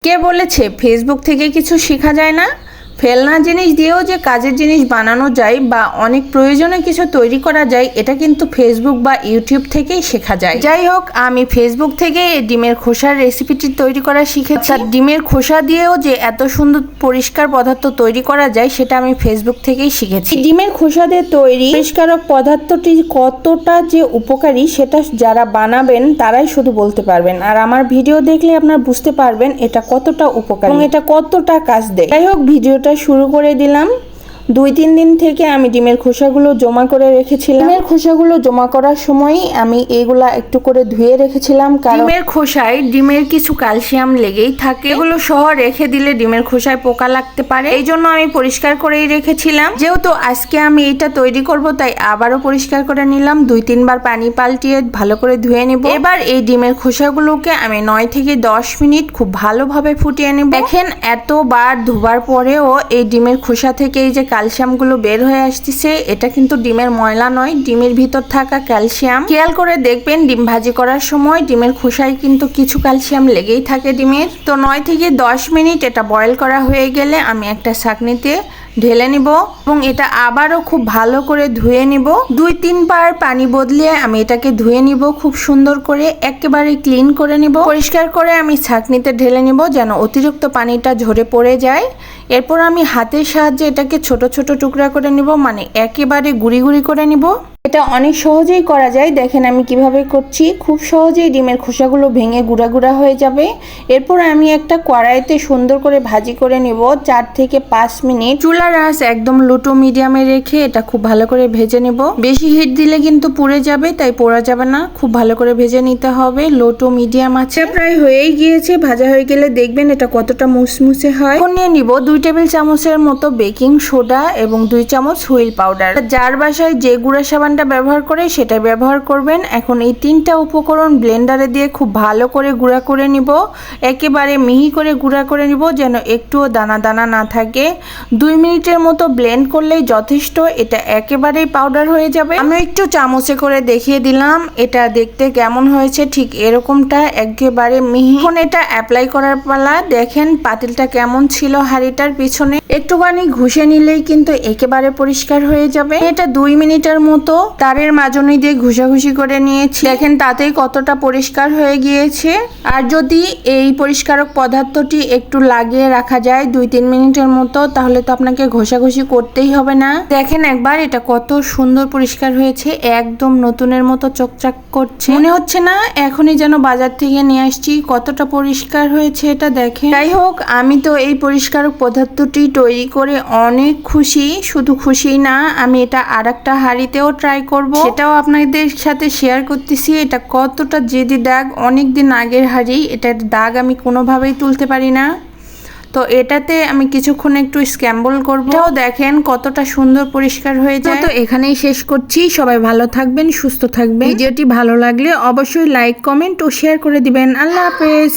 কে বলেছে ফেসবুক থেকে কিছু শেখা যায় না? ফেলনা জিনিস দিয়েও যে কাজের জিনিস বানানো যায় বা অনেক প্রয়োজনে কিছু তৈরি করা যায়, এটা কিন্তু ফেসবুক বা ইউটিউব থেকেই শেখা যায়। যাই হোক, আমি ফেসবুক থেকে ডিমের খোসার রেসিপিটি তৈরি করা শিখেছি। ডিমের খোসা দিয়েও যে এত সুন্দর পরিষ্কার পদার্থ তৈরি করা যায়, সেটা আমি ফেসবুক থেকেই শিখেছি। ডিমের খোসা দিয়ে তৈরি পরিষ্কারক পদার্থটি কতটা যে উপকারী, সেটা যারা বানাবেন তারাই শুধু বলতে পারবেন। আর আমার ভিডিও দেখলে আপনারা বুঝতে পারবেন এটা কতটা উপকারী এবং এটা কতটা কাজ দেয়। যাই হোক, ভিডিওটা শুরু করে দিলাম। 2-3 দিন থেকে আমি ডিমের খোসাগুলো জমা করে রেখেছিলাম। ডিমের খোসাগুলো জমা করার সময় আমি এগুলা একটু করে ধুয়ে রেখেছিলাম, কারণ ডিমের খোসায় ডিমের কিছু ক্যালসিয়াম লেগেই থাকে। এগুলো সহ রেখে দিলে ডিমের খোসায় পোকা লাগতে পারে, এই জন্য আমি পরিষ্কার করেই রেখেছিলাম। যেহেতু আজকে আমি এটা তৈরি করব, তাই আবারও পরিষ্কার করে নিলাম। 2-3 বার পানি পাল্টিয়ে ভালো করে ধুয়ে নিব। এবার এই ডিমের খোসাগুলোকে আমি 9 থেকে 10 মিনিট খুব ভালোভাবে ফুটিয়ে নেব। দেখেন, এতবার ধোবার পরেও এই ডিমের খোসা থেকে এই যে ক্যালসিয়ামগুলো বের হয়ে আসতেছে, এটা কিন্তু ডিমের ময়লা নয়, ডিমের ভিতর থাকা ক্যালসিয়াম। খেয়াল করে দেখবেন, ডিম ভাজি করার সময় ডিমের খোসায় কিন্তু কিছু ক্যালসিয়াম লেগেই থাকে ডিমের। তো 9 থেকে 10 মিনিট এটা বয়েল করা হয়ে গেলে আমি একটা ছাঁকনিতে ঢেলে নিব এবং এটা আবারও খুব ভালো করে ধুয়ে নিব। 2-3 বার পানি বদলিয়ে আমি এটাকে ধুয়ে নিব খুব সুন্দর করে, একেবারে ক্লিন করে নিব। পরিষ্কার করে আমি ছাঁকনিতে ঢেলে নিব যেন অতিরিক্ত পানিটা ঝরে পড়ে যায়। এরপর আমি হাতের সাহায্যে এটাকে ছোট ছোট টুকরা করে নিব, মানে একেবারে গুঁড়ি গুঁড়ি করে নিব। এটা অনেক সহজেই করা যায়। দেখেন আমি কিভাবে করছি, খুব সহজেই ডিমের খোসাগুলো ভেঙে গুঁড়া গুঁড়া হয়ে যাবে। এরপর আমি একটা কড়াইতে সুন্দর করে ভাজি করে নিব 4 থেকে 5 মিনিট। চুলার আঁচ একদম লো টু মিডিয়ামে রেখে এটা খুব ভালো করে ভেজে নেব। বেশি হিট দিলে কিন্তু পুড়ে যাবে, তাই পোড়া যাবে না, খুব ভালো করে ভেজে নিতে হবে লো টু মিডিয়াম আছে। প্রায় হয়েই গিয়েছে, ভাজা হয়ে গেলে দেখবেন এটা কতটা মুসমুসে হয়। এখন নিয়ে নিব 2 টেবিল চামচের মতো বেকিং সোডা এবং 2 চামচ হুইল পাউডার। যার বাসায় যে গুঁড়া সাবানটা ব্যবহার করে সেটা ব্যবহার করবেন। এখন এই 3টা উপকরণ ব্লেন্ডারে দিয়ে খুব ভালো করে গুঁড়া করে নিব, একেবারে মিহি করে গুঁড়া করে নিব যেন একটুও দানা দানা না থাকে। 2 মিনিটের মতো ব্লেন্ড করলেই যথেষ্ট, এটা একেবারেই পাউডার হয়ে যাবে। আমি একটু চামচে করে দেখিয়ে দিলাম এটা দেখতে কেমন হয়েছে, ঠিক এরকমটা একেবারে মিহি। এখন এটা অ্যাপ্লাই করার পালা। দেখেন পাতিলটা কেমন ছিল হাঁড়িটার পিছনে, একটুখানি ঘষে নিলেই কিন্তু একেবারে পরিষ্কার হয়ে যাবে। এটা 2 মিনিটের মতো তারের মাজনি দিয়ে ঘষাঘষি করে নিয়েছি। দেখেন তাতেই কতটা পরিষ্কার হয়ে গিয়েছে। আর যদি এই পরিষ্কারক পদার্থটি একটু লাগিয়ে রাখা যায় 2-3 মিনিটের মতো, তাহলে তো আপনাকে ঘষাঘষি করতেই হবে না। দেখেন একবার এটা কত সুন্দর পরিষ্কার হয়েছে, একদম নতুনের মতো চকচক করছে, মনে হচ্ছে না এখনই যেন বাজার থেকে নিয়ে আসছি, কতটা পরিষ্কার হয়েছে এটা দেখেন। যাই হোক, আমি তো এই পরিষ্কারক পদার্থটি তৈরি করে অনেক খুশি। শুধু খুশি না, আমি এটা আরেকটা হাঁড়িতেও ট্রাই করব, সেটাও আপনাদের সাথে শেয়ার করতেছি। এটা কতটা জেদি দাগ, অনেক দিন আগের হাঁড়ি, এটার দাগ আমি কোনোভাবেই তুলতে পারি না। তো এটাতে আমি কিছুক্ষণ একটু স্ক্যাম্বল করব। দেখেন কতটা সুন্দর পরিষ্কার হয়ে যায়। তো এখানেই শেষ করছি। সবাই ভালো থাকবেন, সুস্থ থাকবেন। ভিডিওটি ভালো লাগলে অবশ্যই লাইক, কমেন্ট ও শেয়ার করে দিবেন। আল্লাহ হাফেজ।